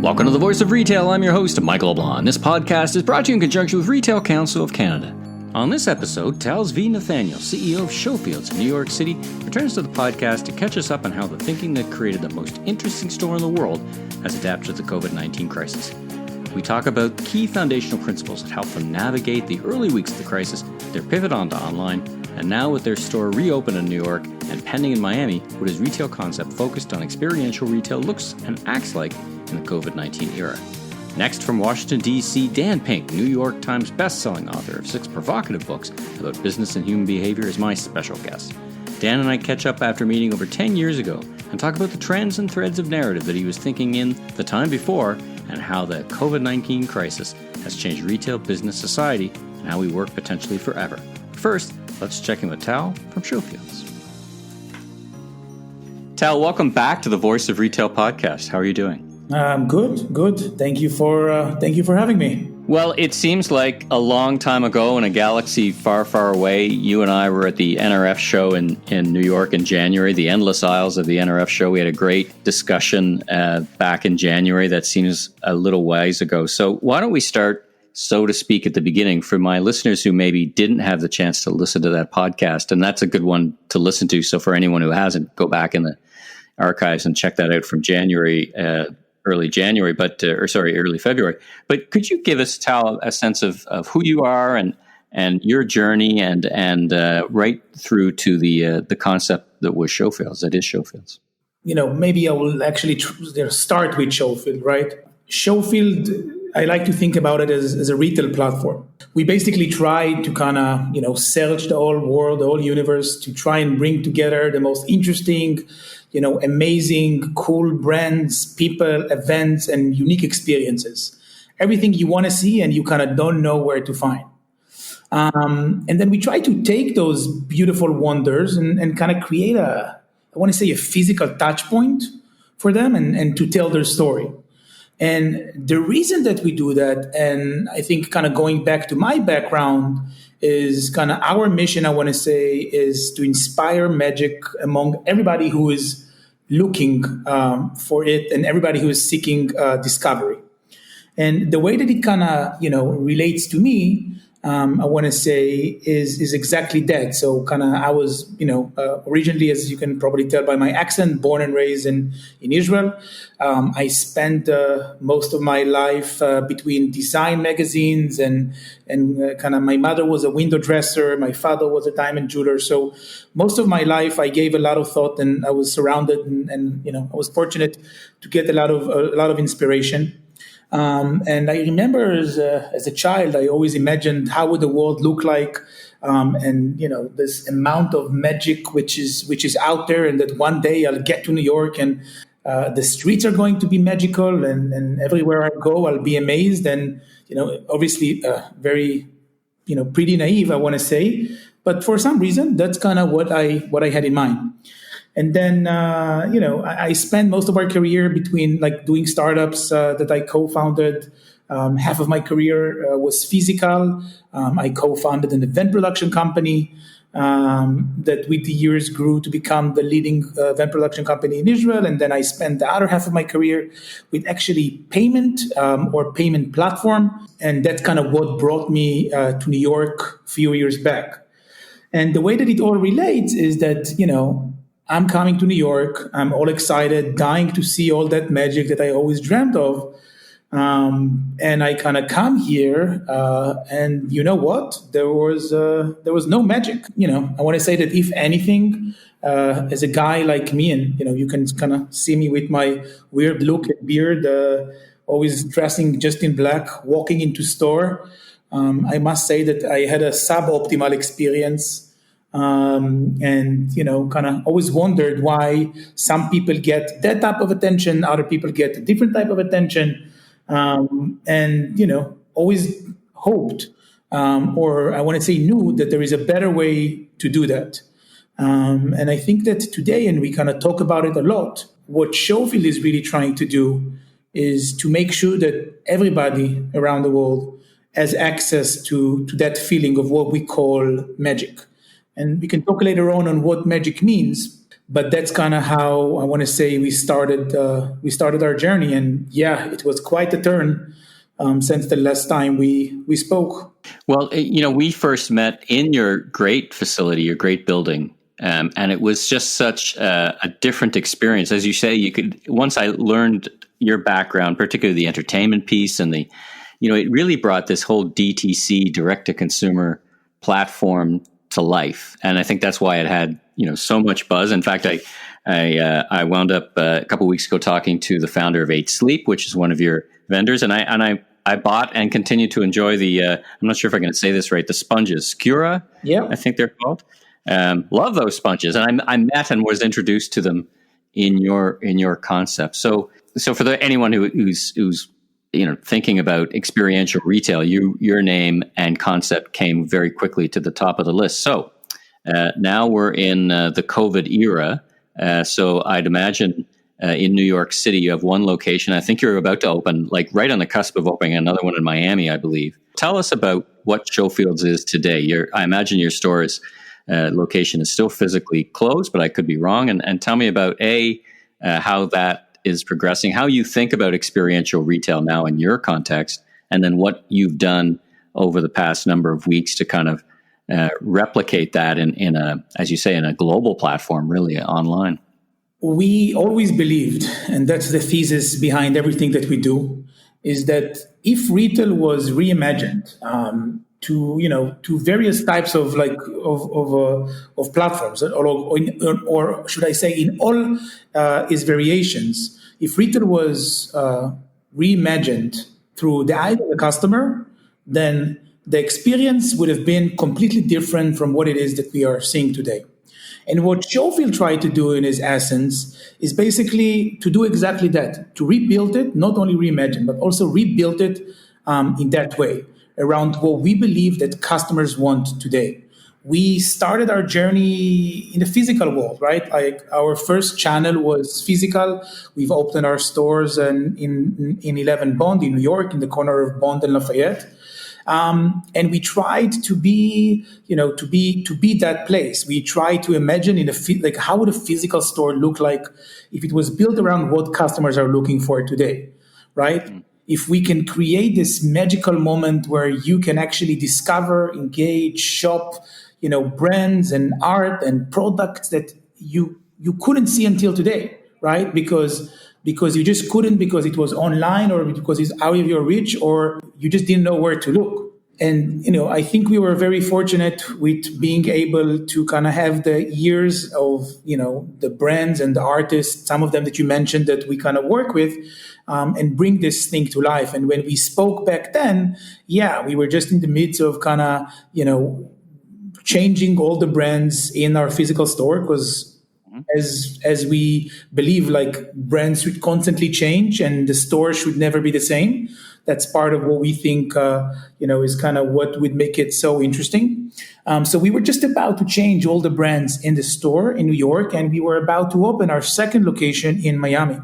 Welcome to The Voice of Retail. I'm your host, Michael LeBlanc. This podcast is brought to you in conjunction with Retail Council of Canada. On this episode, Tal Zvi Nathanel, CEO of Showfields in New York City, returns to the podcast to catch us up on how the thinking that created the most interesting store in the world has adapted to the COVID-19 crisis. We talk about key foundational principles that helped them navigate the early weeks of the crisis, their pivot onto online, and now with their store reopened in New York and pending in Miami, what his retail concept focused on experiential retail looks and acts like in the COVID-19 era. Next, from Washington D.C, Dan Pink, New York Times best-selling author of 6 provocative books about business and human behavior, is my special guest. Dan and I catch up after meeting over 10 years ago and talk about the trends and threads of narrative that he was thinking in the time before and how the COVID-19 crisis has changed retail, business, society, and how we work potentially forever. First, let's check in with Tal from Showfields. Tal, welcome back to the Voice of Retail podcast. How are you doing? Good. Thank you for having me. Well, it seems like a long time ago in a galaxy far, far away, you and I were at the NRF show in New York in January, the endless aisles of the NRF show. We had a great discussion back in January. That seems a little ways ago. So why don't we start, so to speak, at the beginning for my listeners who maybe didn't have the chance to listen to that podcast. And that's a good one to listen to. So for anyone who hasn't, go back in the archives and check that out from January, early February. But could you give us, Tal, a sense of who you are and your journey and right through to the concept that was Showfields, that is Showfields? Maybe I will actually start with Showfield, right? Showfield, I like to think about it as a retail platform. We basically try to kind of, search the whole world, the whole universe to try and bring together the most interesting, amazing, cool brands, people, events, and unique experiences. Everything you want to see and you kind of don't know where to find. And then we try to take those beautiful wonders and kind of create a physical touch point for them and to tell their story. And the reason that we do that, and I think kind of going back to my background, is kind of our mission, I want to say, is to inspire magic among everybody who is looking for it and everybody who is seeking discovery. And the way that it kind of, relates to me, I want to say is exactly that. So kind of I was, originally, as you can probably tell by my accent, born and raised in Israel. I spent most of my life between design magazines and kind of my mother was a window dresser. My father was a diamond jeweler. So most of my life I gave a lot of thought and I was surrounded and I was fortunate to get a lot of inspiration. And I remember as a child, I always imagined how would the world look like, and this amount of magic which is out there, and that one day I'll get to New York and the streets are going to be magical, and everywhere I go I'll be amazed. And obviously very pretty naive, I want to say, but for some reason that's kind of what I had in mind. And then, I spent most of our career between doing startups that I co-founded. Half of my career was physical. I co-founded an event production company that with the years grew to become the leading event production company in Israel. And then I spent the other half of my career with actually payment or payment platform. And that's kind of what brought me to New York a few years back. And the way that it all relates is that, I'm coming to New York. I'm all excited, dying to see all that magic that I always dreamt of. And I kind of come here, and you know what? There was no magic. I want to say that if anything, as a guy like me, and you can kind of see me with my weird look and beard, always dressing just in black, walking into store. I must say that I had a suboptimal experience. And kind of always wondered why some people get that type of attention, other people get a different type of attention, and always hoped, or I want to say knew that there is a better way to do that. And I think that today, and we kind of talk about it a lot, what Showfield is really trying to do is to make sure that everybody around the world has access to that feeling of what we call magic. And we can talk later on what magic means. but that's kind of how I want to say we started our journey. And yeah, it was quite a turn since the last time we spoke. Well, we first met in your great facility, your great building. And it was just such a different experience. As you say, once I learned your background, particularly the entertainment piece and it really brought this whole DTC, direct to consumer platform to life. And I think that's why it had, so much buzz. In fact, I wound up a couple of weeks ago talking to the founder of 8 Sleep, which is one of your vendors. And I bought and continue to enjoy I'm not sure if I'm going to say this right, the sponges, Cura, yeah, I think they're called. Love those sponges, and I met and was introduced to them in your concept. So for anyone who's thinking about experiential retail, your name and concept came very quickly to the top of the list. So now we're in the COVID era. So I'd imagine in New York City you have one location. I think you're about to open, like right on the cusp of opening another one in Miami, I believe. Tell us about what Showfields is today. I imagine your store is. Location is still physically closed, but I could be wrong. And tell me about how that is progressing, how you think about experiential retail now in your context, and then what you've done over the past number of weeks to kind of replicate that in a, as you say, in a global platform, really online. We always believed, and that's the thesis behind everything that we do, is that if retail was reimagined, to various types of platforms, or should I say, in all its variations. If retail was reimagined through the eyes of the customer, then the experience would have been completely different from what it is that we are seeing today. And what Showfield tried to do in its essence is basically to do exactly that, to rebuild it, not only reimagine, but also rebuild it in that way, around what we believe that customers want today. We started our journey in the physical world, right? Like our first channel was physical. We've opened our stores in 11 Bond in New York, in the corner of Bond and Lafayette. And we tried to be that place. We tried to imagine how would a physical store look like if it was built around what customers are looking for today, right? Mm. If we can create this magical moment where you can actually discover, engage, shop, brands and art and products that you couldn't see until today, right? Because you just couldn't, because it was online, or because it's out of your reach, or you just didn't know where to look. And, I think we were very fortunate with being able to kind of have the years of, the brands and the artists, some of them that you mentioned that we kind of work with, and bring this thing to life. And when we spoke back then, we were just in the midst of kind of, changing all the brands in our physical store, because as we believe, like, brands should constantly change and the store should never be the same. That's part of what we think, is kind of what would make it so interesting. So we were just about to change all the brands in the store in New York, and we were about to open our second location in Miami.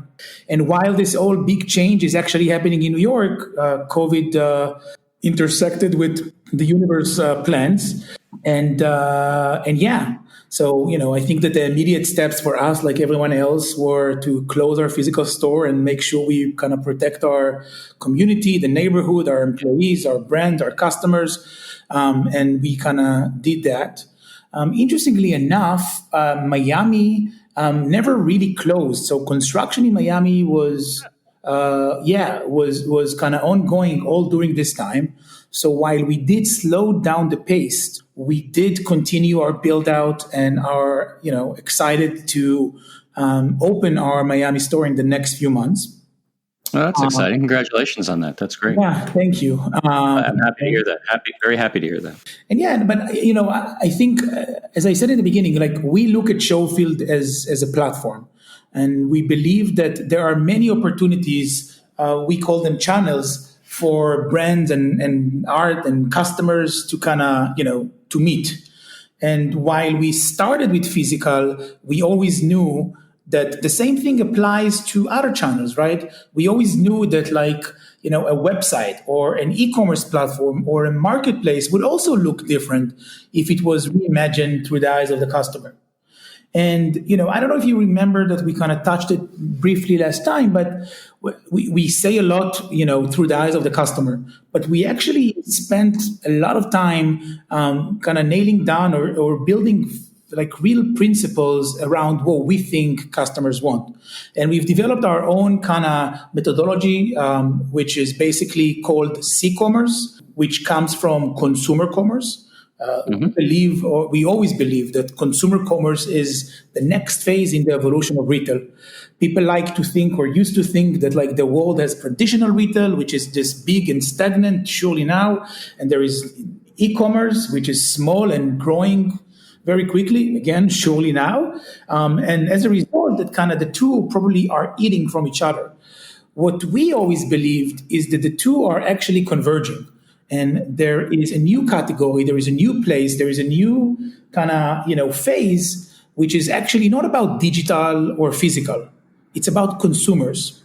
And while this whole big change is actually happening in New York, COVID intersected with the universe plans. So, I think that the immediate steps for us, like everyone else, were to close our physical store and make sure we kind of protect our community, the neighborhood, our employees, our brand, our customers. And we kind of did that. Interestingly enough, Miami never really closed. So construction in Miami was kind of ongoing all during this time. So while we did slow down the pace, we did continue our build out and are, excited to open our Miami store in the next few months. Well, that's exciting. Congratulations on that. That's great. Yeah, thank you. I'm happy to hear that. Very happy to hear that. And but I think, as I said in the beginning, like, we look at Showfield as a platform, and we believe that there are many opportunities. We call them channels for brands and art and customers to kind of, to meet. And while we started with physical, we always knew that the same thing applies to other channels, right? We always knew that, like, a website or an e-commerce platform or a marketplace would also look different if it was reimagined through the eyes of the customer. And, I don't know if you remember that we kind of touched it briefly last time, but we say a lot, through the eyes of the customer, but we actually spent a lot of time kind of nailing down or building like real principles around what we think customers want. And we've developed our own kind of methodology, which is basically called C-commerce, which comes from consumer commerce. We always believe that consumer commerce is the next phase in the evolution of retail. People like to think or used to think that like the world has traditional retail, which is just big and stagnant, surely now. And there is e-commerce, which is small and growing very quickly, again, surely now. And as a result, that kind of the two probably are eating from each other. What we always believed is that the two are actually converging. And there is a new category, there is a new place, there is a new kind of, phase, which is actually not about digital or physical. It's about consumers.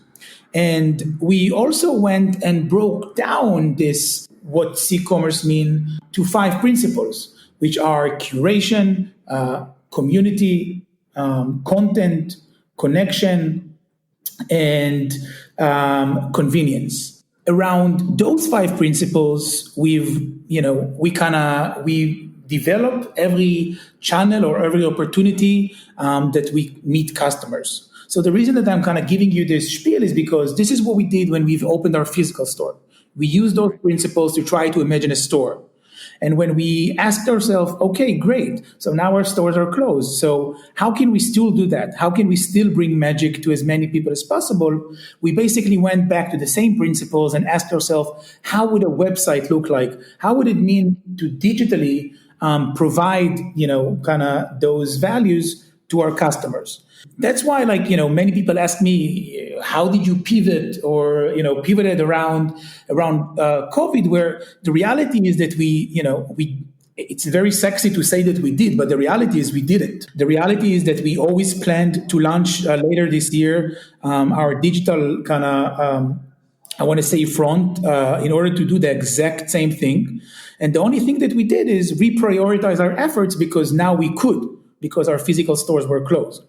And we also went and broke down this, what C-commerce mean, to 5 principles, which are curation, community, content, connection, and convenience. Around those 5 principles, we develop every channel or every opportunity that we meet customers. So the reason that I'm kind of giving you this spiel is because this is what we did when we've opened our physical store. We used those principles to try to imagine a store. And when we asked ourselves, okay, great, so now our stores are closed. So how can we still do that? How can we still bring magic to as many people as possible? We basically went back to the same principles and asked ourselves, how would a website look like? How would it mean to digitally provide, kind of those values to our customers? That's why, many people ask me, how did you pivot or, pivoted around COVID, where the reality is that it's very sexy to say that we did, but the reality is we didn't. The reality is that we always planned to launch later this year our digital kind of, I want to say front, in order to do the exact same thing. And the only thing that we did is reprioritize our efforts because now we could, because our physical stores were closed.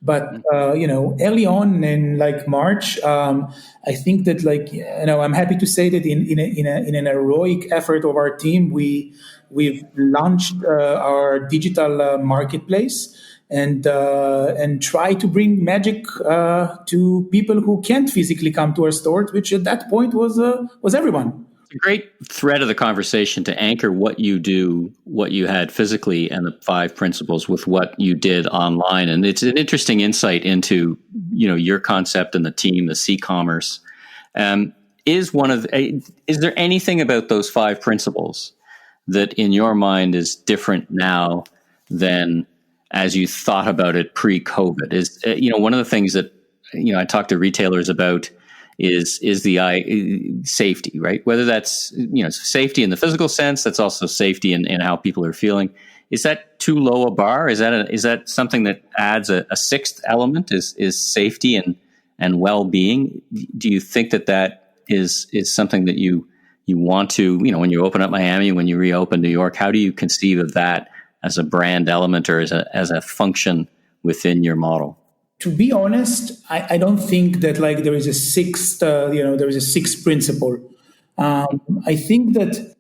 But, early on in March, I think that I'm happy to say that in an heroic effort of our team, we've launched our digital marketplace and try to bring magic to people who can't physically come to our stores, which at that point was everyone. A great thread of the conversation to anchor what you do, what you had physically, and the 5 principles with what you did online. And it's an interesting insight into, your concept and the team, the C-commerce. Is there anything about those 5 principles that in your mind is different now than as you thought about it pre-COVID? Is, one of the things that, I talk to retailers about is the safety, right? Whether that's, safety in the physical sense, that's also safety in how people are feeling. Is that too low a bar? Is that something that adds a 6th element? Is safety and well-being? Do you think that is something that you want to, when you open up Miami, when you reopen New York, how do you conceive of that as a brand element or as a function within your model? To be honest, I don't think that there is a 6th, there is a 6th principle. I think that,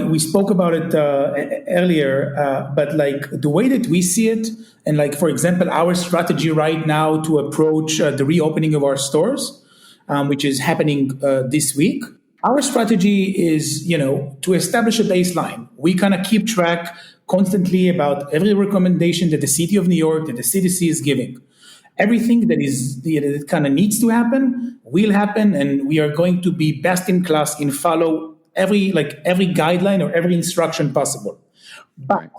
we spoke about it earlier, but the way that we see it, and for example, our strategy right now to approach the reopening of our stores, which is happening this week, our strategy is, to establish a baseline. We kind of keep track constantly about every recommendation that the city of New York, that the CDC is giving. Everything that kind of needs to happen will happen, and we are going to be best in class in follow every guideline or every instruction possible. But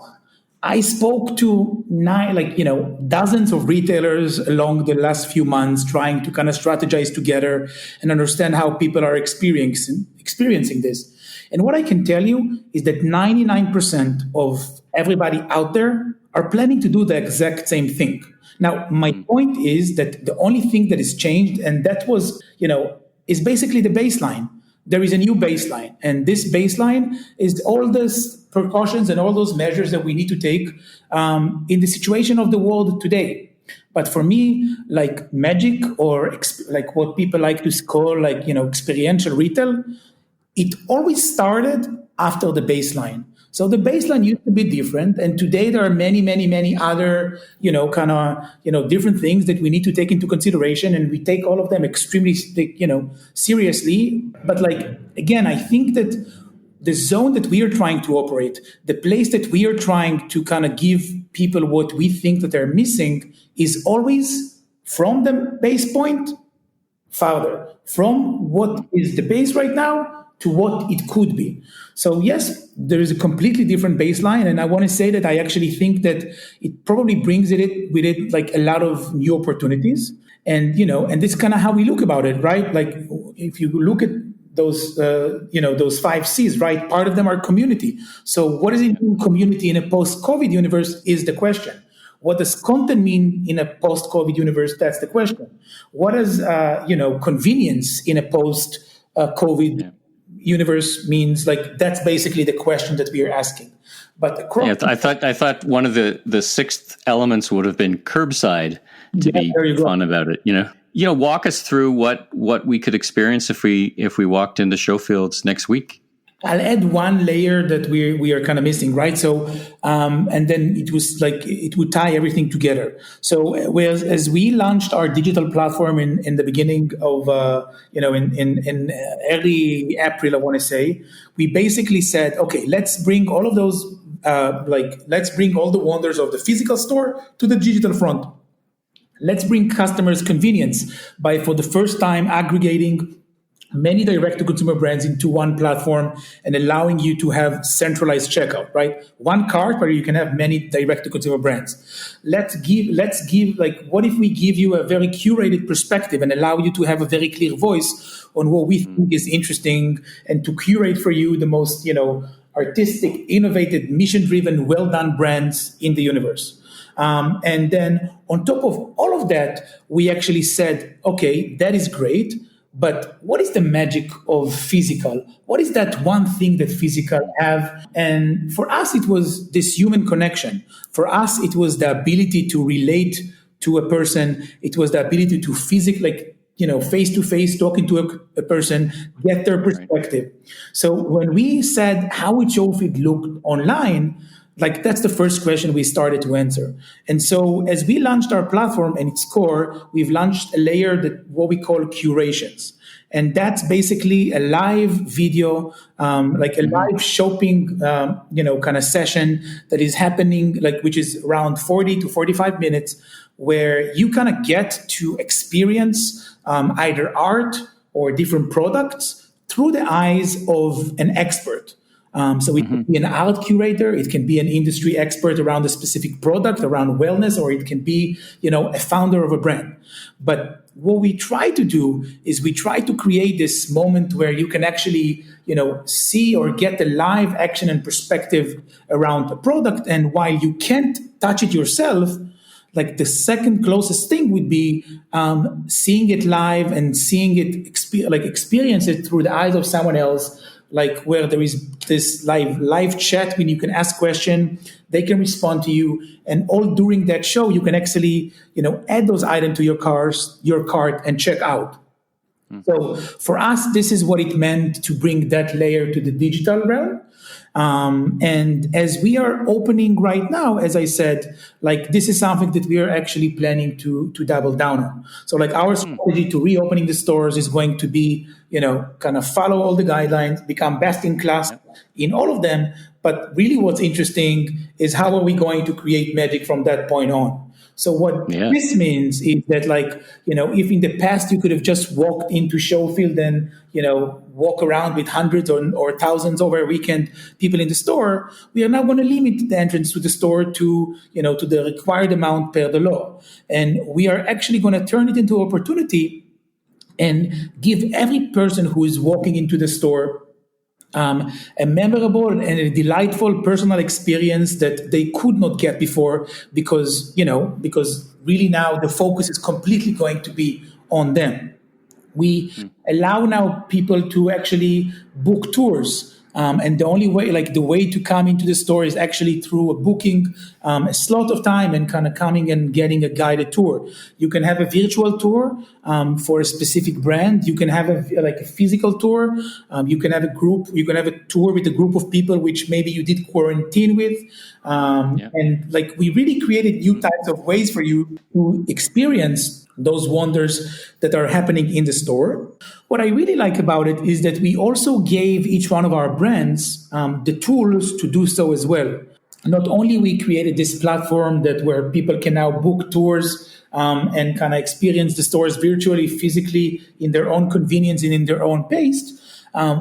I spoke to dozens of retailers along the last few months, trying to kind of strategize together and understand how people are experiencing this. And what I can tell you is that 99% of everybody out there are planning to do the exact same thing. Now, my point is that the only thing that has changed, and that was, is basically the baseline. there is a new baseline. And this baseline is all those precautions and all those measures that we need to take in the situation of the world today. But for me, like magic or like what people like to call like, experiential retail, it always started after the baseline. So the baseline used to be different, and today there are many, many, many other, different things that we need to take into consideration, and we take all of them extremely, seriously. But like again, I think that the zone that we are trying to operate, the place that we are trying to kind of give people what we think that they're missing, is always from the base point farther, from what is the base right now to what it could be. So yes, there is a completely different baseline, and I want to say that I actually think that it probably brings with it like a lot of new opportunities, and and this is kind of how we look about it, right? Like if you look at those those 5 C's, right? Part of them are community. So what does it mean, community, in a post-COVID universe is the question. What does content mean in a post-COVID universe? That's the question. What does convenience in a post-COVID universe means? Like that's basically the question that we are asking. But I thought one of the sixth elements would have been curbside to be fun about it. Walk us through what we could experience if we walked into Showfields next week. I'll add one layer that we are kind of missing, right? So, and then it was like it would tie everything together. So, as we launched our digital platform in the beginning of in early April, I want to say, we basically said, okay, let's bring all of those let's bring all the wonders of the physical store to the digital front. Let's bring customers convenience by, for the first time, aggregating many direct-to-consumer brands into one platform and allowing you to have centralized checkout, right? One cart where you can have many direct-to-consumer brands. Let's give like, what if we give you a very curated perspective and allow you to have a very clear voice on what we think is interesting, and to curate for you the most, artistic, innovative, mission-driven, well-done brands in the universe. And then on top of all of that, we actually said, okay, that is great, but what is the magic of physical? What is that one thing that physical have? And for us, it was this human connection. For us, it was the ability to relate to a person. It was the ability to physically, face-to-face, talking to a person, get their perspective. So when we said how would Showfield look online, like that's the first question we started to answer. And so as we launched our platform and its core, we've launched a layer that what we call curations. And that's basically a live video, like a live shopping, kind of session that is happening, like which is around 40 to 45 minutes, where you kind of get to experience either art or different products through the eyes of an expert. So it can be an art curator, it can be an industry expert around a specific product, around wellness, or it can be, a founder of a brand. But what we try to do is we try to create this moment where you can actually, see or get the live action and perspective around the product. And while you can't touch it yourself, like the second closest thing would be seeing it live and seeing it, experience it through the eyes of someone else, like where there is this live chat when you can ask question, they can respond to you, and all during that show you can actually add those items to your cart and check out. So for us, this is what it meant to bring that layer to the digital realm. And as we are opening right now, as I said, like this is something that we are actually planning to double down on. So like our strategy to reopening the stores is going to be, kind of follow all the guidelines, become best in class in all of them. But really what's interesting is how are we going to create magic from that point on? So what this means is that, like, if in the past you could have just walked into Showfield and, walk around with hundreds or thousands over a weekend people in the store, we are now going to limit the entrance to the store to the required amount per the law. And we are actually going to turn it into opportunity and give every person who is walking into the store a memorable and a delightful personal experience that they could not get before because really now the focus is completely going to be on them. We allow now people to actually book tours. And the only way, like the way to come into the store is actually through a booking, a slot of time and kind of coming and getting a guided tour. You can have a virtual tour for a specific brand. You can have a physical tour. You can have a tour with a group of people which maybe you did quarantine with. And like we really created new types of ways for you to experience those wonders that are happening in the store. What I really like about it is that we also gave each one of our brands the tools to do so as well. Not only we created this platform where people can now book tours and kind of experience the stores virtually, physically, in their own convenience and in their own pace.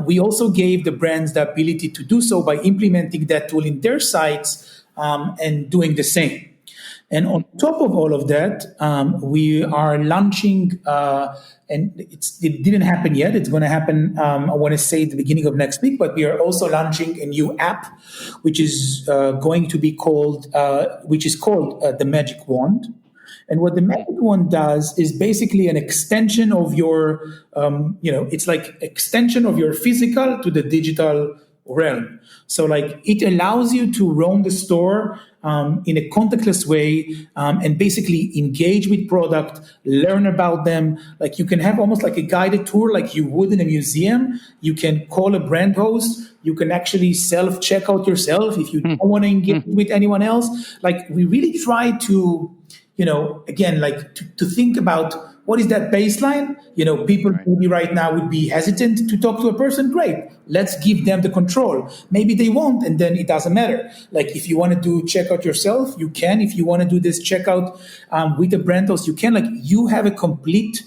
We also gave the brands the ability to do so by implementing that tool in their sites and doing the same. And on top of all of that, we are launching, and it didn't happen yet. It's going to happen, I want to say, at the beginning of next week. But we are also launching a new app, which is going to be called, the Magic Wand. And what the Magic Wand does is basically an extension of your, it's like extension of your physical to the digital realm. So like it allows you to roam the store in a contactless way and basically engage with product, learn about them. Like you can have almost like a guided tour like you would in a museum. You can call a brand host. You can actually self-check out yourself if you don't want to engage with anyone else. Like we really try to, again, like to think about what is that baseline? People maybe right now would be hesitant to talk to a person. Great. Let's give them the control. Maybe they won't, and then it doesn't matter. Like if you want to do checkout yourself, you can. If you want to do this checkout with a brand host, you can. Like you have a complete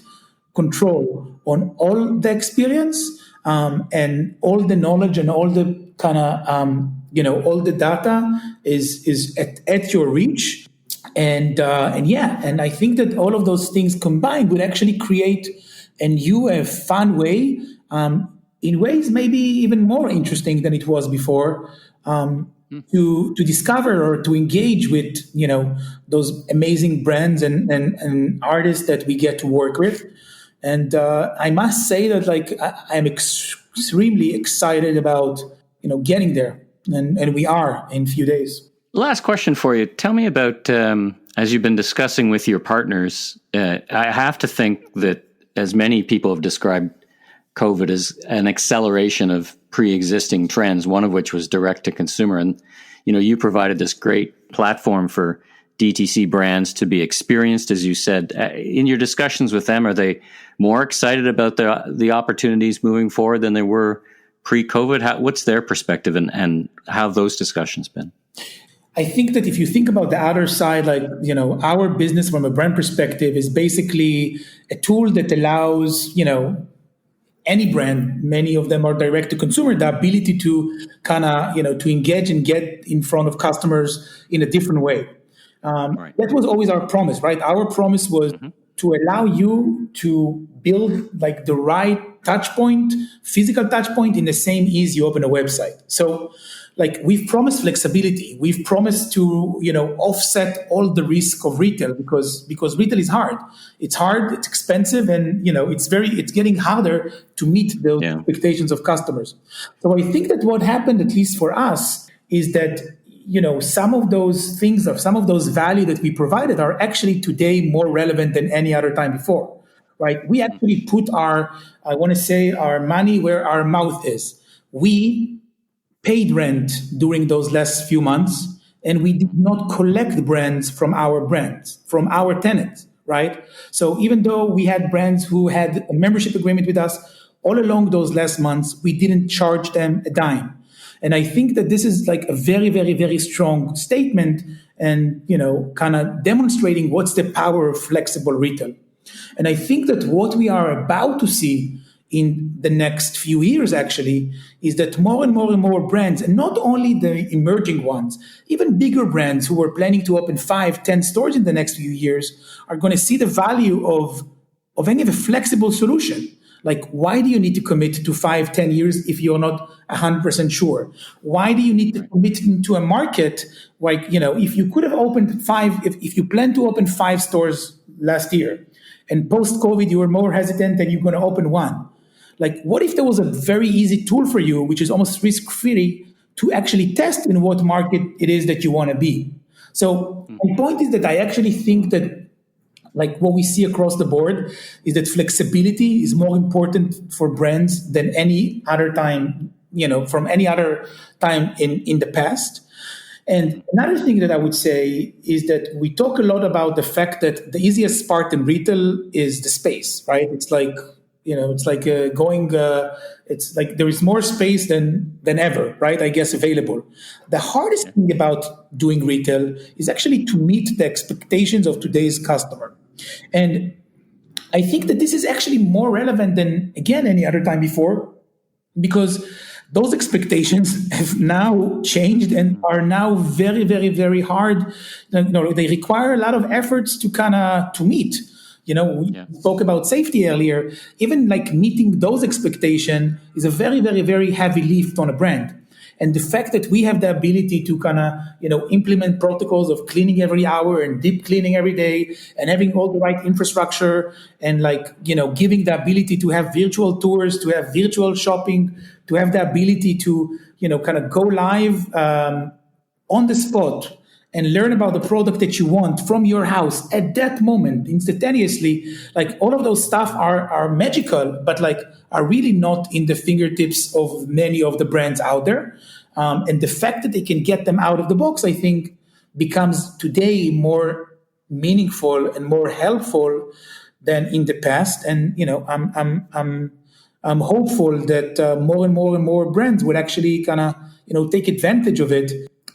control on all the experience and all the knowledge and all the kind of, all the data is at your reach. And I think that all of those things combined would actually create a fun way, in ways maybe even more interesting than it was before, to discover or to engage with those amazing brands and artists that we get to work with. And I must say that like I'm extremely excited about getting there, and we are in a few days. Last question for you. Tell me about, as you've been discussing with your partners, I have to think that as many people have described COVID as an acceleration of pre-existing trends, one of which was direct to consumer. And, you provided this great platform for DTC brands to be experienced, as you said. In your discussions with them, are they more excited about the opportunities moving forward than they were pre-COVID? What's their perspective and how have those discussions been? I think that if you think about the other side, like, our business from a brand perspective is basically a tool that allows, any brand, many of them are direct to consumer, the ability to kind of, to engage and get in front of customers in a different way. Right. That was always our promise, right? Our promise was to allow you to build like the right touch point, physical touch point in the same ease you open a website. So like we've promised flexibility. We've promised to, offset all the risk of retail because retail is hard. It's hard, it's expensive, and, it's getting harder to meet those expectations of customers. So I think that what happened, at least for us, is that, some of those things or some of those value that we provided are actually today more relevant than any other time before, right? We actually put our money where our mouth is. We paid rent during those last few months, and we did not collect brands, from our tenants, right? So even though we had brands who had a membership agreement with us, all along those last months, we didn't charge them a dime. And I think that this is like a very, very, very strong statement and, kind of demonstrating what's the power of flexible retail. And I think that what we are about to see in the next few years, actually, is that more and more and more brands, and not only the emerging ones, even bigger brands who are planning to open 5-10 stores in the next few years, are going to see the value of any of a flexible solution. Like, why do you need to commit to 5-10 years if you're not 100% sure? Why do you need to commit to a market? Like, if you could have opened if you plan to open 5 stores last year, and post-COVID, you were more hesitant and you're going to open one. Like, what if there was a very easy tool for you, which is almost risk-free, to actually test in what market it is that you want to be? So my point is that I actually think that, like, what we see across the board is that flexibility is more important for brands than any other time, from any other time in the past. And another thing that I would say is that we talk a lot about the fact that the easiest part in retail is the space, right? It's like, it's like it's like there is more space than ever, right? I guess available. The hardest thing about doing retail is actually to meet the expectations of today's customer. And I think that this is actually more relevant than, again, any other time before, because those expectations have now changed and are now very, very, very hard. They require a lot of efforts to meet. We spoke about safety earlier. Even like meeting those expectations is a very, very, very heavy lift on a brand. And the fact that we have the ability to implement protocols of cleaning every hour and deep cleaning every day and having all the right infrastructure and giving the ability to have virtual tours, to have virtual shopping, to have the ability to, go live on the spot and learn about the product that you want from your house at that moment instantaneously. Like, all of those stuff are magical, but are really not in the fingertips of many of the brands out there. And the fact that they can get them out of the box, I think, becomes today more meaningful and more helpful than in the past. And I'm hopeful that more and more and more brands would actually take advantage of it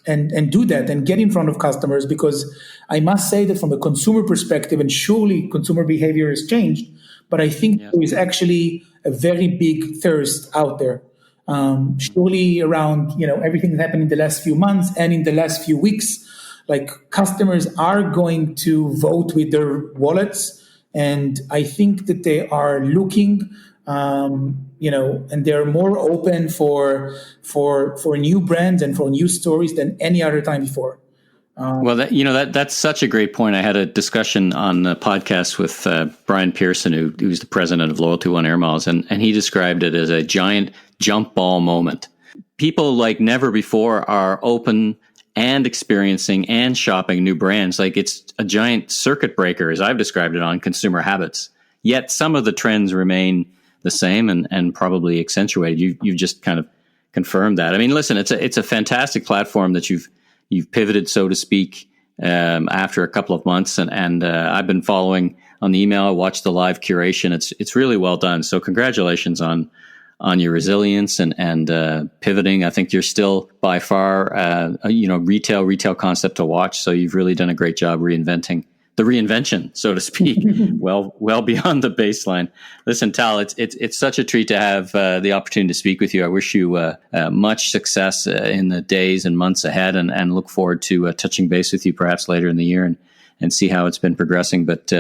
and do that and get in front of customers, because I must say that from a consumer perspective, and surely consumer behavior has changed, but I think there is actually a very big thirst out there. Surely around, everything that happened in the last few months and in the last few weeks, like, customers are going to vote with their wallets. And I think that they are looking, and they're more open for new brands and for new stories than any other time before. Well, that's such a great point. I had a discussion on the podcast with Brian Pearson, who's the president of Loyalty One Air Miles, and he described it as a giant jump ball moment. People like never before are open and experiencing and shopping new brands. Like, it's a giant circuit breaker, as I've described it, on consumer habits. Yet some of the trends remain the same and probably accentuated. You've just kind of confirmed that. I mean, listen, it's a fantastic platform that you've pivoted, so to speak, after a couple of months, and I've been following on the email. I watched the live curation. It's really well done. So congratulations on your resilience and pivoting. I think you're still by far retail concept to watch. So you've really done a great job reinventing the reinvention, so to speak, well beyond the baseline. Listen, Tal, it's such a treat to have the opportunity to speak with you. I wish you much success in the days and months ahead, and look forward to touching base with you perhaps later in the year and see how it's been progressing. But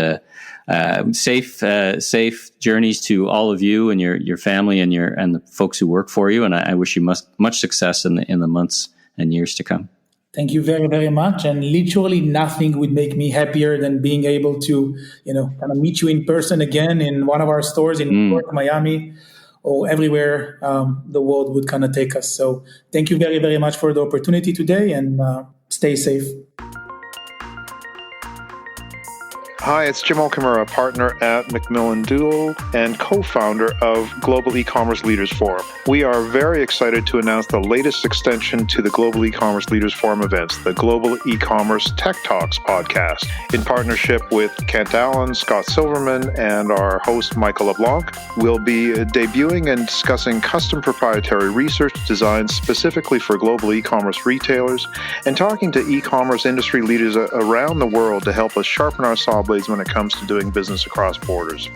safe journeys to all of you and your family and the folks who work for you. And I wish you much success in the months and years to come. Thank you very, very much. And literally nothing would make me happier than being able to, meet you in person again in one of our stores in New York, Miami, or everywhere the world would take us. So thank you very, very much for the opportunity today, and stay safe. Hi, it's Jim Okamura, partner at McMillan Duell and co-founder of Global E-Commerce Leaders Forum. We are very excited to announce the latest extension to the Global E-Commerce Leaders Forum events, the Global E-Commerce Tech Talks podcast. In partnership with Kent Allen, Scott Silverman, and our host Michael LeBlanc, we'll be debuting and discussing custom proprietary research designed specifically for global e-commerce retailers, and talking to e-commerce industry leaders around the world to help us sharpen our saw blades when it comes to doing business across borders.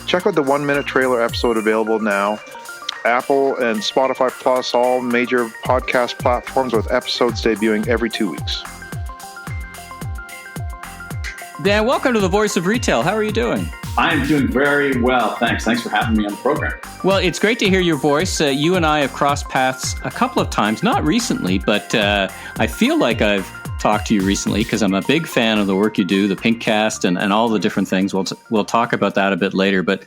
Check out the 1-minute trailer episode available now. Apple and Spotify Plus, all major podcast platforms, with episodes debuting every 2 weeks. Dan, welcome to the Voice of Retail. How are you doing? I'm doing very well, thanks. Thanks for having me on the program. Well, it's great to hear your voice. You and I have crossed paths a couple of times, not recently, but I feel like I've talk to you recently because I'm a big fan of the work you do, the Pinkcast and all the different things. We'll talk about that a bit later. But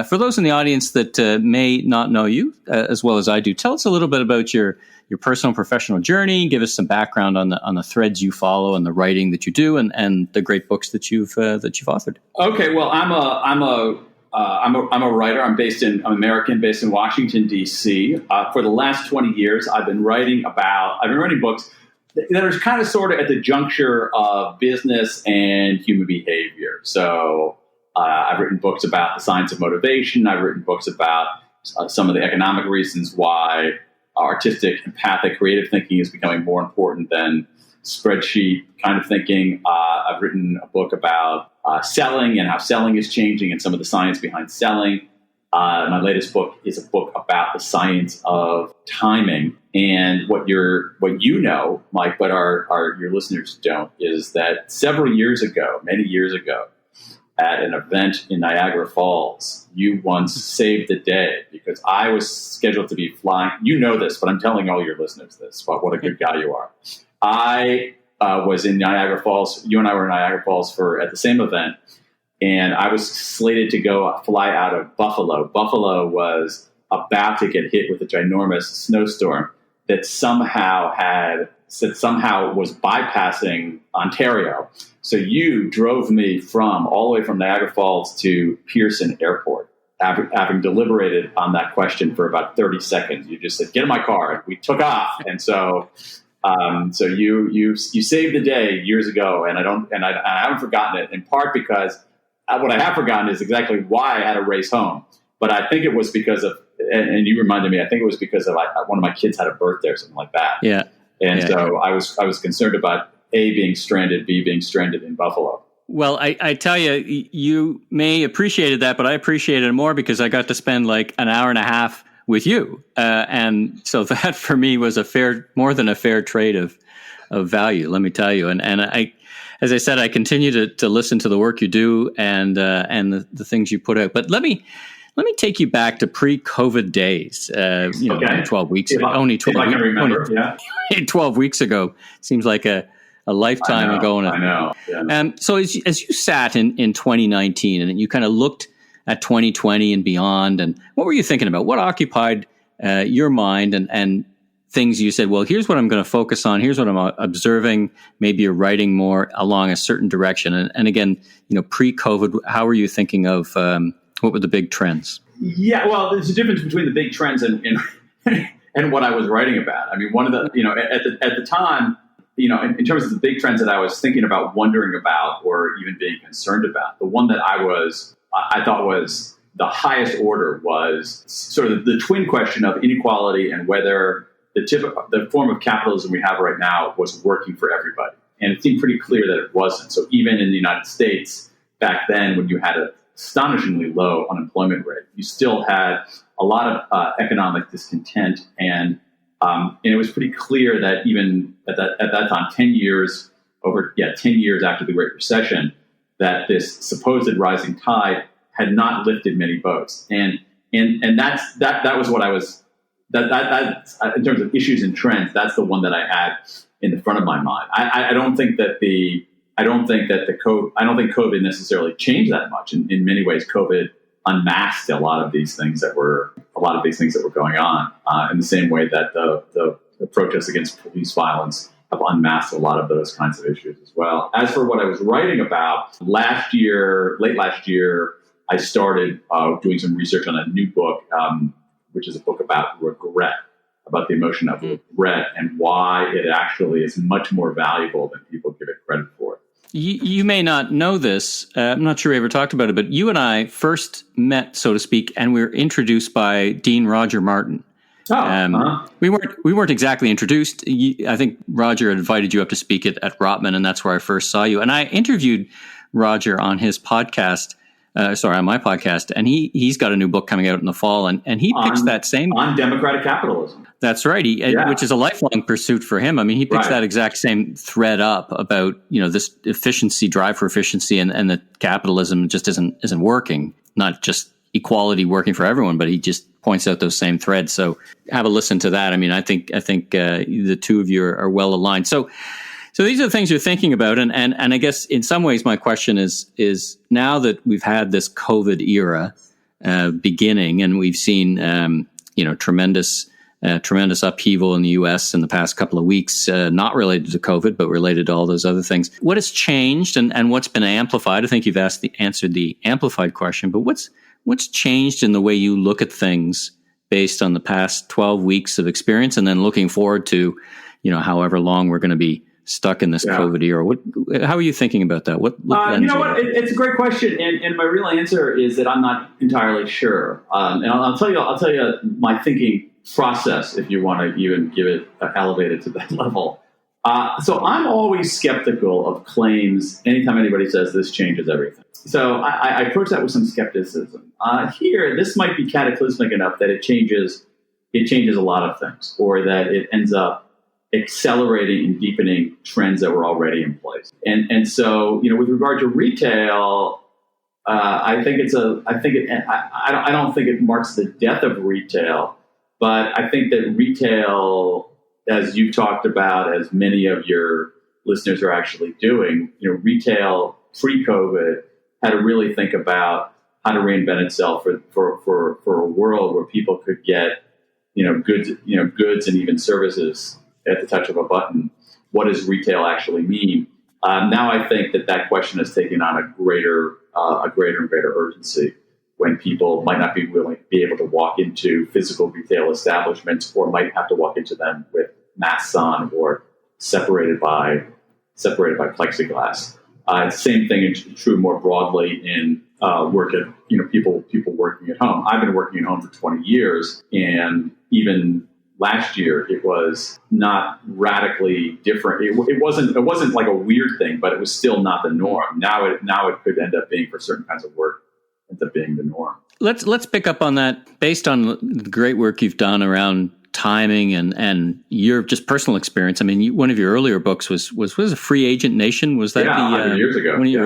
for those in the audience that may not know you as well as I do, tell us a little bit about your personal and professional journey. Give us some background on the threads you follow and the writing that you do and the great books that you've authored. Okay, well, I'm a writer. I'm American, based in Washington D.C. For the last 20 years, I've been writing books that are kind of sort of at the juncture of business and human behavior. So I've written books about the science of motivation. I've written books about some of the economic reasons why artistic, empathic, creative thinking is becoming more important than spreadsheet kind of thinking. I've written a book about selling and how selling is changing and some of the science behind selling. My latest book is a book about the science of timing. And what you know, Mike, but your listeners don't, is that many years ago, at an event in Niagara Falls, you once saved the day because I was scheduled to be flying. You know this, but I'm telling all your listeners this, but what a good guy you are. I was in Niagara Falls. You and I were in Niagara Falls at the same event. And I was slated to fly out of Buffalo. Buffalo was about to get hit with a ginormous snowstorm that somehow was bypassing Ontario. So you drove me all the way from Niagara Falls to Pearson Airport, having deliberated on that question for about 30 seconds. You just said, "Get in my car." And we took off. And so you saved the day years ago, and I haven't forgotten it, in part because what I have forgotten is exactly why I had to race home. But I think it was because of, and you reminded me, I think it was because of one of my kids had a birthday or something like that. Yeah. So I was concerned about A, being stranded, B, being stranded in Buffalo. Well, I tell you, you may appreciated that, but I appreciated it more because I got to spend like an hour and a half with you. And so that for me was more than a fair trade of value, let me tell you. And I, as I said, I continue to listen to the work you do and the things you put out. But let me take you back to pre-COVID days. Okay. 12 weeks ago. Only 12 I can remember. 12 weeks ago seems like a lifetime ago. I know. Yeah. So as you sat in 2019 and you kind of looked at 2020 and beyond, and what were you thinking about? What occupied your mind and things you said, well, here's what I'm going to focus on. Here's what I'm observing. Maybe you're writing more along a certain direction. And again, pre-COVID, how were you thinking of what were the big trends? Yeah, well, there's a difference between the big trends and what I was writing about. I mean, one of the, at the time, in terms of the big trends that I was thinking about, wondering about, or even being concerned about, the one that I thought was the highest order was sort of the twin question of inequality and whether the form of capitalism we have right now was working for everybody. And it seemed pretty clear that it wasn't. So even in the United States back then, when you had an astonishingly low unemployment rate, you still had a lot of economic discontent. And it was pretty clear that even at that time, 10 years after the Great Recession, that this supposed rising tide had not lifted many boats. And that was what I was. That in terms of issues and trends, that's the one that I had in the front of my mind. I don't think COVID necessarily changed that much. In many ways, COVID unmasked a lot of these things that were going on. In the same way that the protests against police violence have unmasked a lot of those kinds of issues as well. As for what I was writing about, late last year, I started doing some research on a new book. Which is a book about regret, about the emotion of regret and why it actually is much more valuable than people give it credit for. You may not know this. I'm not sure we ever talked about it, but you and I first met, so to speak, and we were introduced by Dean Roger Martin. We weren't exactly introduced. I think Roger invited you up to speak at Rotman, and that's where I first saw you. And I interviewed Roger on his podcast. On my podcast, and he's got a new book coming out in the fall, and he picks that same on democratic capitalism. That's right, which is a lifelong pursuit for him. I mean, he picks that exact same thread up about this efficiency, drive for efficiency, and that capitalism just isn't working. Not just equality working for everyone, but he just points out those same threads. So have a listen to that. I mean, I think the two of you are well aligned. So So these are the things you're thinking about, and I guess in some ways my question is now that we've had this COVID era beginning, and we've seen tremendous upheaval in the U.S. in the past couple of weeks, not related to COVID, but related to all those other things. What has changed and what's been amplified? I think you've answered the amplified question, but what's changed in the way you look at things based on the past 12 weeks of experience, and then looking forward to, however long we're going to be stuck in this COVID era? How are you thinking about that? It's a great question, and my real answer is that I'm not entirely sure. And I'll tell you my thinking process if you want to even give it elevated to that level. So I'm always skeptical of claims anytime anybody says this changes everything. So I approach that with some skepticism. Here, this might be cataclysmic enough that it changes a lot of things, or that it ends up accelerating and deepening trends that were already in place. And so, with regard to retail, I don't think it marks the death of retail, but I think that retail, as you've talked about, as many of your listeners are actually doing, retail pre-COVID had to really think about how to reinvent itself for a world where people could get, goods and even services at the touch of a button. What does retail actually mean? Now I think that question has taken on a greater and greater urgency when people might not be able to walk into physical retail establishments, or might have to walk into them with masks on or separated by plexiglass. Same thing is true more broadly in people working at home. I've been working at home for 20 years, and even last year, it was not radically different. It wasn't like a weird thing, but it was still not the norm. Now it could end up being, for certain kinds of work, ends up being the norm. Let's pick up on that based on the great work you've done around timing and your just personal experience. I mean, one of your earlier books was a Free Agent Nation. Was that 100 years ago? One of your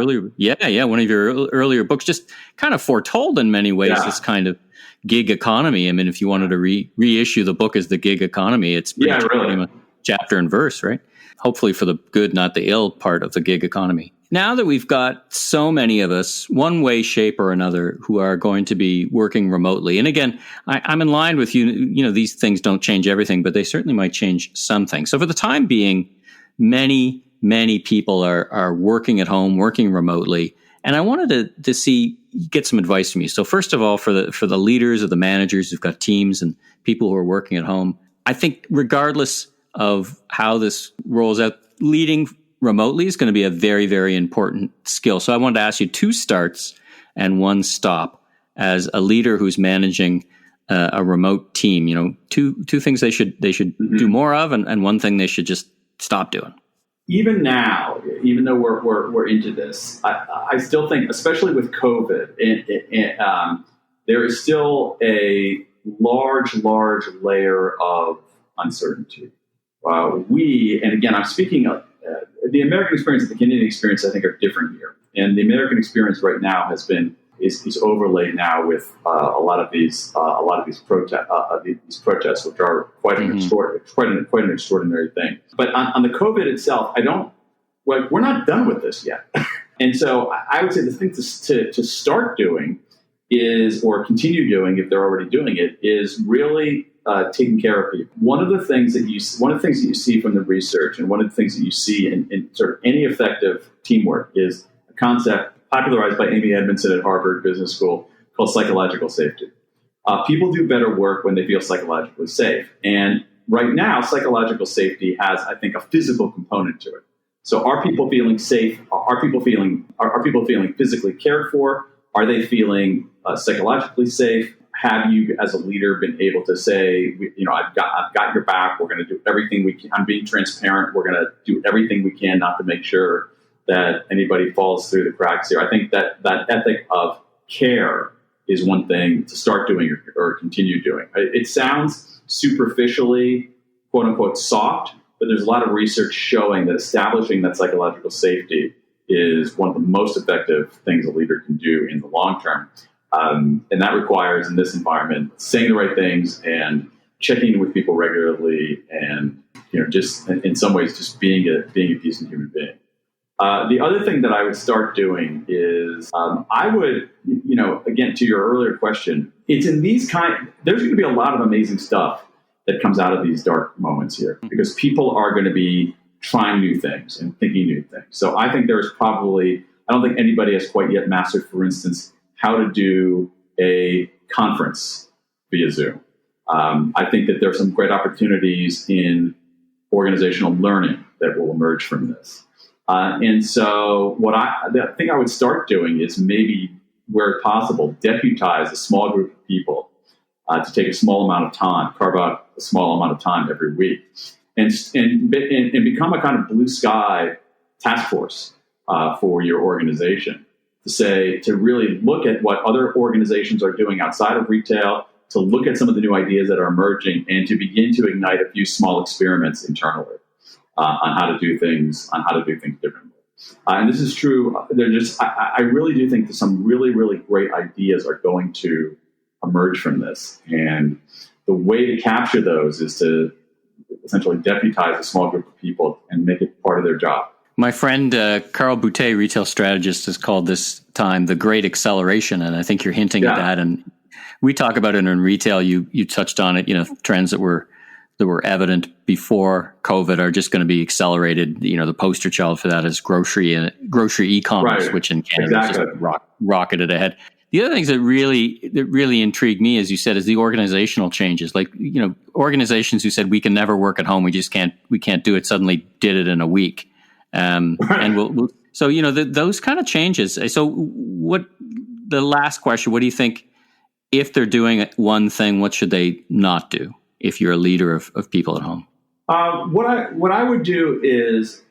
one of your earlier books just kind of foretold in many ways this kind of gig economy. I mean, if you wanted to reissue the book as the gig economy, it's pretty much chapter and verse, right? Hopefully for the good, not the ill part of the gig economy. Now that we've got so many of us, one way, shape, or another, who are going to be working remotely, and again, I'm in line with you. These things don't change everything, but they certainly might change some things. So for the time being, many people are working at home, working remotely, and I wanted to get some advice from you. So first of all, for the leaders or the managers who've got teams and people who are working at home, I think regardless of how this rolls out, leading remotely is going to be a very, very important skill. So I wanted to ask you 2 starts and 1 stop as a leader who's managing a remote team. Two things they should do more of, and 1 thing they should just stop doing. Even now, even though we're into this, I still think, especially with COVID, there is still a large layer of uncertainty. And again, I'm speaking of the American experience and the Canadian experience. I think are different here, and the American experience right now is overlaid now with a lot of these protests, which are quite an extraordinary thing. But on the COVID itself, we're not done with this yet. And so I would say the thing to start doing is, or continue doing if they're already doing it, is really taking care of people. One of the things that you see from the research, and one of the things that you see in sort of any effective teamwork, is a concept popularized by Amy Edmondson at Harvard Business School called psychological safety. People do better work when they feel psychologically safe. And right now, psychological safety has, I think, a physical component to it. So are people feeling safe? Are people feeling physically cared for? Are they feeling psychologically safe? Have you, as a leader, been able to say, I've got your back. We're going to do everything we can. I'm being transparent. We're going to do everything we can not to make sure that anybody falls through the cracks here. I think that ethic of care is one thing to start doing or continue doing. It sounds superficially, quote unquote, soft, but there's a lot of research showing that establishing that psychological safety is one of the most effective things a leader can do in the long term. And that requires, in this environment, saying the right things and checking in with people regularly and just in some ways, just being a decent human being. The other thing that I would start doing is I would, again, to your earlier question, it's in these there's going to be a lot of amazing stuff that comes out of these dark moments here, because people are going to be trying new things and thinking new things. So I think there's I don't think anybody has quite yet mastered, for instance, how to do a conference via Zoom. I think that there are some great opportunities in organizational learning that will emerge from this. And so the thing I would start doing is maybe, where possible, deputize a small group of people to take a small amount of time, carve out a small amount of time every week, and become a kind of blue sky task force for your organization, to really look at what other organizations are doing outside of retail, to look at some of the new ideas that are emerging, and to begin to ignite a few small experiments internally on how to do things differently. And this is true. I really do think that some really, really great ideas are going to emerge from this. And the way to capture those is to essentially deputize a small group of people and make it part of their job. My friend Carl Boutet, retail strategist, has called this time the Great Acceleration, and I think you're hinting at that. And we talk about it in retail. You touched on it. Trends that were evident before COVID are just going to be accelerated. The poster child for that is grocery e-commerce, right, which in Canada has just rocketed ahead. The other things that really intrigue me, as you said, is the organizational changes. Like, organizations who said we can never work at home, we can't do it, suddenly did it in a week. And so those kind of changes. So the last question, what do you think, if they're doing one thing, what should they not do if you're a leader of people at home? What I would do is,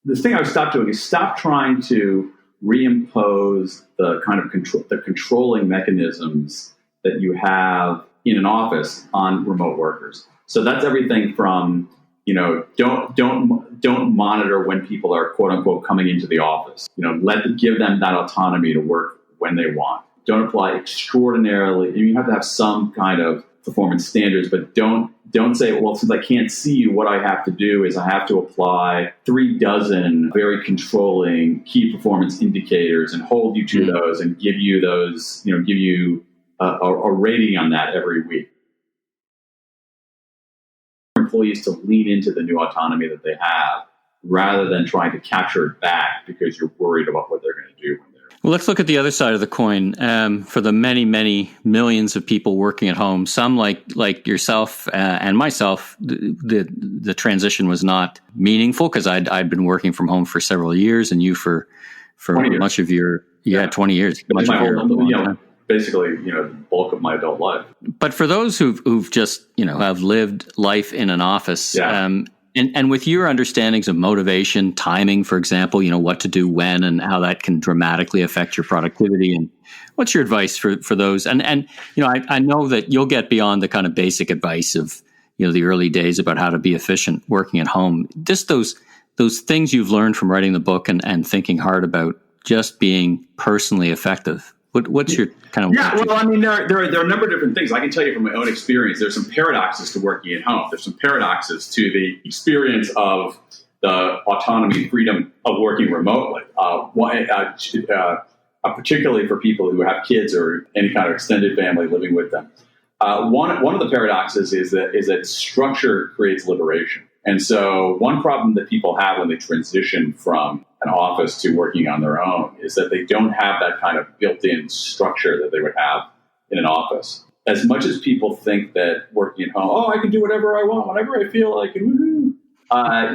the thing I would stop doing is stop trying to reimpose the kind of controlling mechanisms that you have in an office on remote workers. So that's everything from, don't monitor when people are quote unquote coming into the office. Give them that autonomy to work when they want. Don't apply extraordinarily. You have to have some kind of performance standards, but don't say, well, since I can't see you, what I have to do is I have to apply 36 very controlling key performance indicators and hold you to those and give you those, give you a rating on that every week. Employees to lean into the new autonomy that they have, rather than trying to capture it back because you're worried about what they're going to do. Well, let's look at the other side of the coin. For the many, many millions of people working at home, some like yourself and myself, the transition was not meaningful because I'd been working from home for several years, and you for much of your 20 years, much of your basically the bulk of my adult life. But for those who've just have lived life in an office. And with your understandings of motivation, timing, for example, what to do when and how that can dramatically affect your productivity, and what's your advice for those? And I know that you'll get beyond the kind of basic advice of the early days about how to be efficient working at home. Just those things you've learned from writing the book and thinking hard about just being personally effective. What's your kind of... Yeah, well, I mean, there are a number of different things. I can tell you from my own experience, there's some paradoxes to working at home. There's some paradoxes to the experience of the autonomy and freedom of working remotely, particularly for people who have kids or any kind of extended family living with them. One of the paradoxes is that structure creates liberation. And so one problem that people have when they transition from an office to working on their own is that they don't have that kind of built-in structure that they would have in an office. As much as people think that working at home, I can do whatever I want, whenever I feel like it, woohoo,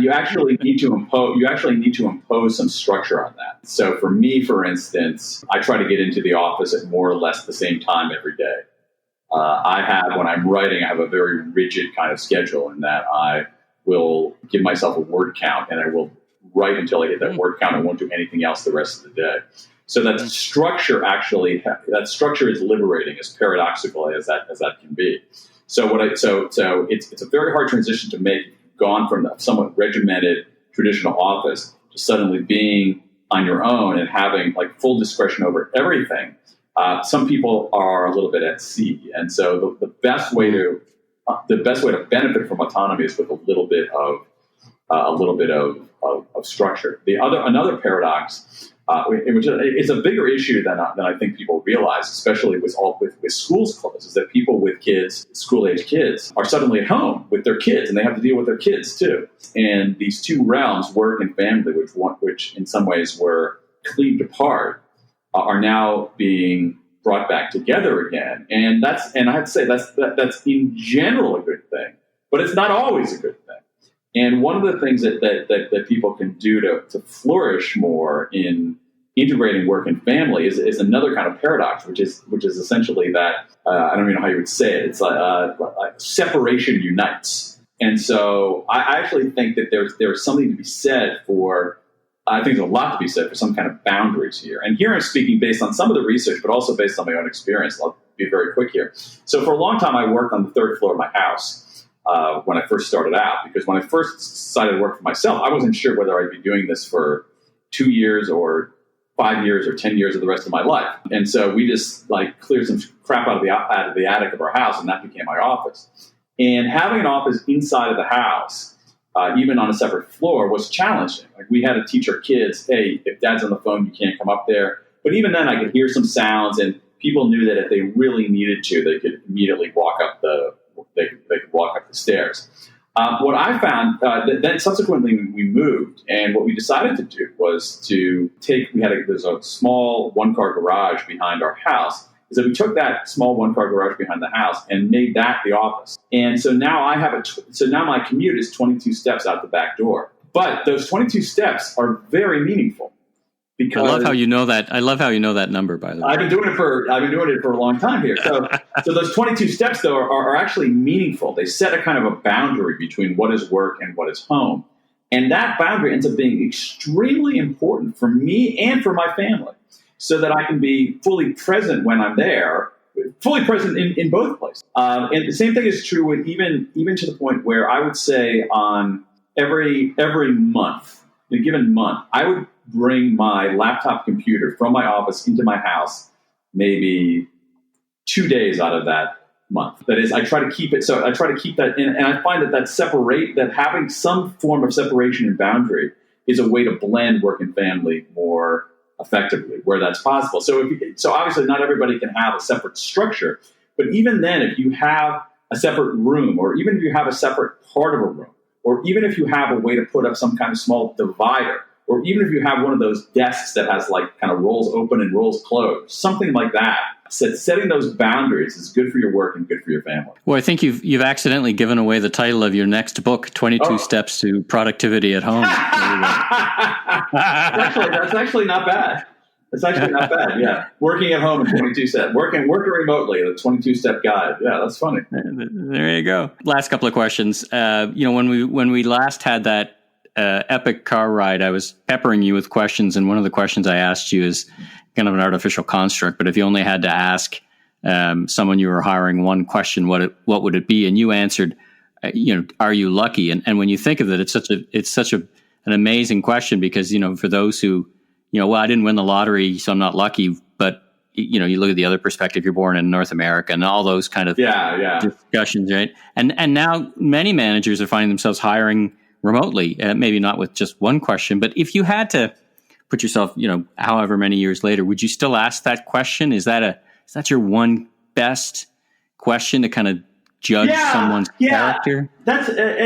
you actually need to impose some structure on that. So for me, for instance, I try to get into the office at more or less the same time every day. When I'm writing, I have a very rigid kind of schedule in that I will give myself a word count, and I will write until I hit that word count. I won't do anything else the rest of the day. So that structure is liberating, as paradoxical as that can be. So it's a very hard transition to make, gone from the somewhat regimented traditional office to suddenly being on your own and having full discretion over everything. Some people are a little bit at sea, and so the best way to the best way to benefit from autonomy is with a little bit of structure. Another paradox, which is a bigger issue than I think people realize, especially with schools closed, is that people with kids, school-age kids, are suddenly at home with their kids, and they have to deal with their kids too. And these two realms, work and family, which in some ways were cleaved apart, are now being brought back together again. And I have to say that's in general a good thing, but it's not always a good thing. And one of the things that people can do to flourish more in integrating work and family is another kind of paradox, which is essentially that I don't even know how you would say it. It's like separation unites. And so I actually think that there's something to be said for. I think there's a lot to be said for some kind of boundaries here. And here I'm speaking based on some of the research, but also based on my own experience. I'll be very quick here. So for a long time, I worked on the third floor of my house. When I first started out, because when I first decided to work for myself, I wasn't sure whether I'd be doing this for 2 years or 5 years or 10 years of the rest of my life. And so we just cleared some crap out of the attic of our house, and that became my office. And having an office inside of the house, even on a separate floor, was challenging. Like, we had to teach our kids, hey, if dad's on the phone, you can't come up there. But even then, I could hear some sounds, and people knew that if they really needed to, they could immediately walk up the stairs. What I found, then subsequently we moved, and what we decided to do was there's a small one-car garage behind our house, is that we took that small one-car garage behind the house and made that the office. And so now now my commute is 22 steps out the back door. But those 22 steps are very meaningful. Because I love how you know that number, by the way. I've been doing it for a long time here. So those 22 steps, though, are actually meaningful. They set a kind of a boundary between what is work and what is home. And that boundary ends up being extremely important for me and for my family, so that I can be fully present when I'm there, fully present in both places. And the same thing is true with even to the point where I would say on every month, in a given month, I would bring my laptop computer from my office into my house maybe 2 days out of that month. That is, I try to keep it. So I try to keep that in, and I find that having some form of separation and boundary is a way to blend work and family more effectively where that's possible. So obviously not everybody can have a separate structure, but even then, if you have a separate room, or even if you have a separate part of a room, or even if you have a way to put up some kind of small divider, or even if you have one of those desks that has kind of rolls open and rolls closed, something like that. Setting those boundaries is good for your work and good for your family. Well, I think you've accidentally given away the title of your next book, 22 Steps to Productivity at Home. That's actually not bad. It's actually not bad, yeah. Working at home in 22 steps. Working remotely, the 22-step guide. Yeah, that's funny. There you go. Last couple of questions. When we last had that epic car ride, I was peppering you with questions, and one of the questions I asked you is kind of an artificial construct, but if you only had to ask someone you were hiring one question, what would it be? And you answered, are you lucky? And when you think of it, it's such an amazing question, because for those who I didn't win the lottery, so I'm not lucky, but you look at the other perspective, you're born in North America and all those kind of discussions, right? And now many managers are finding themselves hiring remotely, maybe not with just one question, but if you had to put yourself, however many years later, would you still ask that question? Is that your one best question to kind of judge someone's character? That's really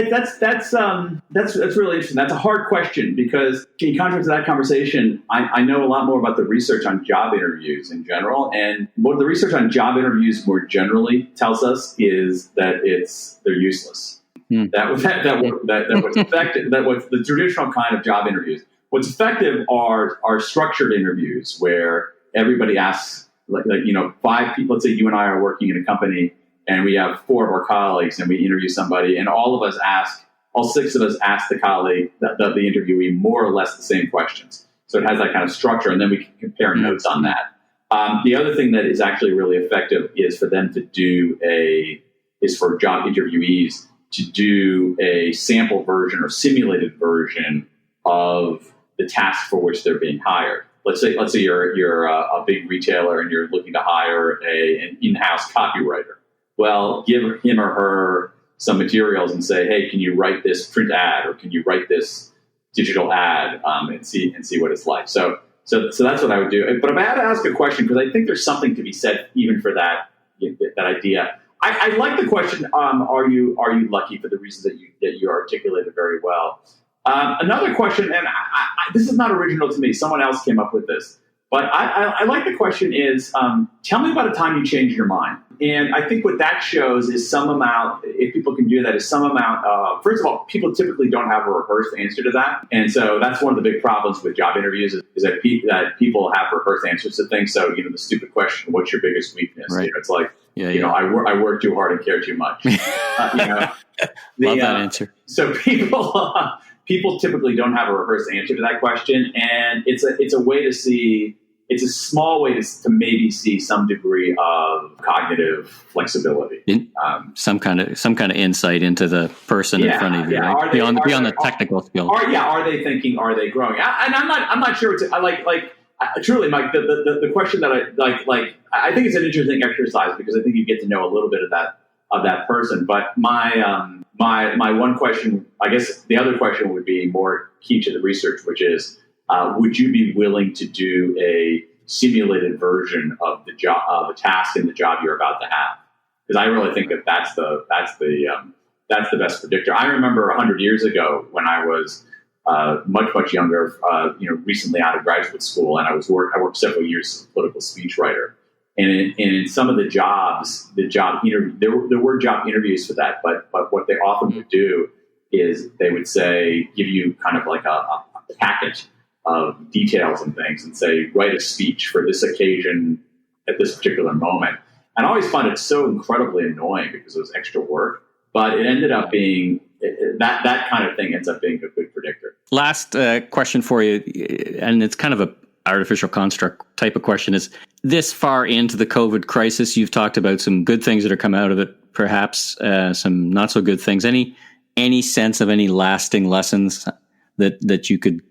interesting. That's a hard question, because in contrast to that conversation, I know a lot more about the research on job interviews in general, and what the research on job interviews more generally tells us is that they're useless. That was effective. That was the traditional kind of job interviews. What's effective are structured interviews where everybody asks, like 5 people. Let's say you and I are working in a company, and we have 4 of our colleagues, and we interview somebody, and all 6 of us ask the colleague, the interviewee, more or less the same questions. So it has that kind of structure, and then we can compare notes on that. The other thing that is actually really effective is for them to for job interviewees to do a sample version or simulated version of the task for which they're being hired. Let's say you're a big retailer and you're looking to hire an in-house copywriter. Well, give him or her some materials and say, hey, can you write this print ad or can you write this digital ad and see what it's like. So that's what I would do. But if I had to ask a question, because I think there's something to be said even for that idea. I like the question. Are you lucky, for the reasons that you articulated very well. Another question, and this is not original to me. Someone else came up with this, but I like the question is, tell me about a time you changed your mind. And I think what that shows is some amount, if people can do that, is some amount of, first of all, people typically don't have a rehearsed answer to that. And so that's one of the big problems with job interviews is that people have rehearsed answers to things. So, the stupid question, what's your biggest weakness? Right. It's like, I work too hard and care too much. Love that answer. So people typically don't have a rehearsed answer to that question. And it's a way to see, it's a small way to maybe see some degree of cognitive flexibility, some kind of insight into the person in front of you, right? Beyond the technical skills. Are they thinking? Are they growing? And I'm not sure. Truly, Mike. The question that I think it's an interesting exercise because I think you get to know a little bit of that person. But my one question, I guess, the other question would be more key to the research, which is, would you be willing to do a simulated version of the job, of a task in the job you're about to have? Because I really think that's the best predictor. I remember 100 years ago when I was much younger, recently out of graduate school, and I worked several years as a political speechwriter. And in some of the jobs, there were job interviews for that, but what they often would do is they would give you kind of like a packet of details and things and say, write a speech for this occasion at this particular moment. And I always find it so incredibly annoying because it was extra work, but it ended up being that kind of thing ends up being a good predictor. Last question for you, and it's kind of a artificial construct type of question, is this far into the COVID crisis, you've talked about some good things that are coming out of it, perhaps some not so good things. Any sense of any lasting lessons that you could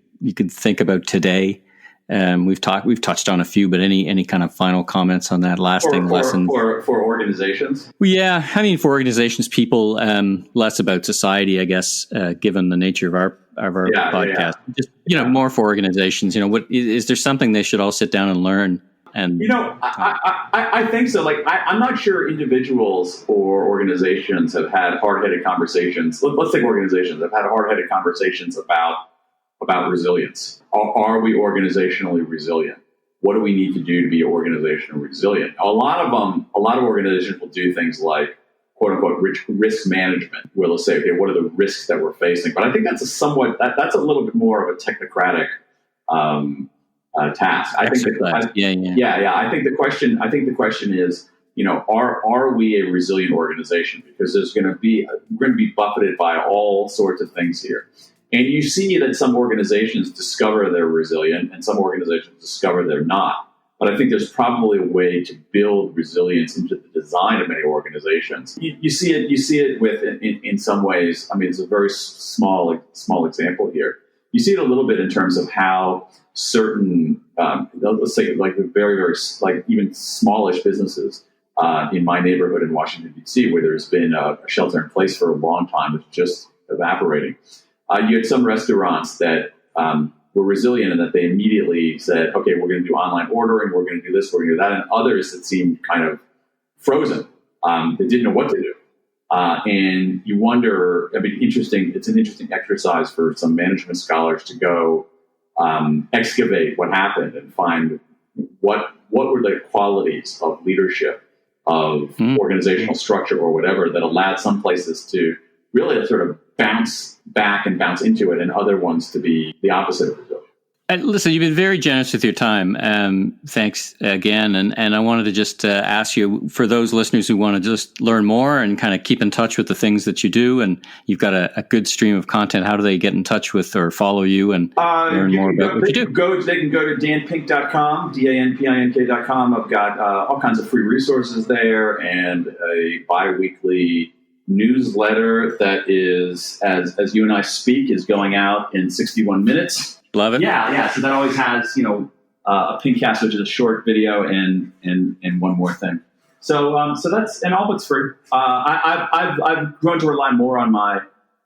think about today? We've touched on a few, but any kind of final comments on that lasting lesson for organizations? Yeah, I mean, for organizations, people, less about society, I guess, given the nature of our podcast. Just more for organizations. What is there something they should all sit down and learn? And I think so. I'm not sure individuals or organizations have had hard-headed conversations. Let's take organizations. Have had hard-headed conversations about resilience. Are we organizationally resilient? What do we need to do to be organizationally resilient? A lot of organizations will do things like, quote unquote, risk management, where they'll say, okay, what are the risks that we're facing? But I think that's that's a little bit more of a technocratic task. I think I think the question is, are we a resilient organization? Because we're going to be buffeted by all sorts of things here. And you see that some organizations discover they're resilient and some organizations discover they're not. But I think there's probably a way to build resilience into the design of many organizations. You see it with, in some ways, I mean, it's a very small example here. You see it a little bit in terms of how certain, let's say like very, very, like even smallish businesses in my neighborhood in Washington, D.C., where there's been a shelter in place for a long time, it's just evaporating. You had some restaurants that were resilient in that they immediately said, okay, we're going to do online ordering, we're going to do this, we're going to do that. And others that seemed kind of frozen. They didn't know what to do. And you wonder, it's an interesting exercise for some management scholars to go excavate what happened and find what were the qualities of leadership, of organizational structure or whatever that allowed some places to really sort of bounce back and bounce into it, and other ones to be the opposite of resilient. Listen, you've been very generous with your time. Thanks again. And I wanted to just ask you, for those listeners who want to just learn more and kind of keep in touch with the things that you do, and you've got a good stream of content, how do they get in touch with or follow you and learn more about what you do? They can go to danpink.com, danpink.com. I've got all kinds of free resources there and a bi-weekly newsletter that is, as you and I speak, is going out in 61 minutes. Love it. Yeah. So that always has, a Pinkcast, which is a short video, and one more thing. So that's, and all books free. I've grown to rely more on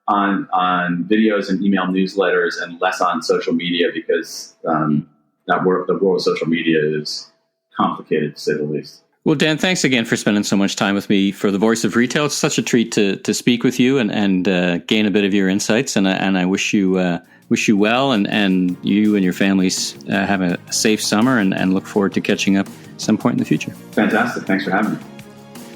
on videos and email newsletters and less on social media because the world of social media is complicated, to say the least. Well, Dan, thanks again for spending so much time with me for The Voice of Retail. It's such a treat to speak with you and gain a bit of your insights. And I wish you well and you and your families have a safe summer and look forward to catching up some point in the future. Fantastic. Thanks for having me.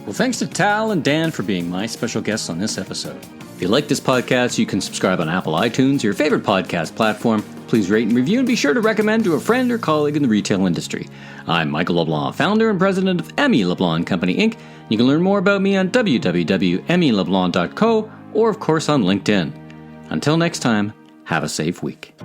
Well, thanks to Tal and Dan for being my special guests on this episode. If you like this podcast, you can subscribe on Apple iTunes, your favorite podcast platform. Please rate and review and be sure to recommend to a friend or colleague in the retail industry. I'm Michael LeBlanc, founder and president of Emmy LeBlanc Company, Inc. You can learn more about me on www.emmyleblanc.co or, of course, on LinkedIn. Until next time, have a safe week.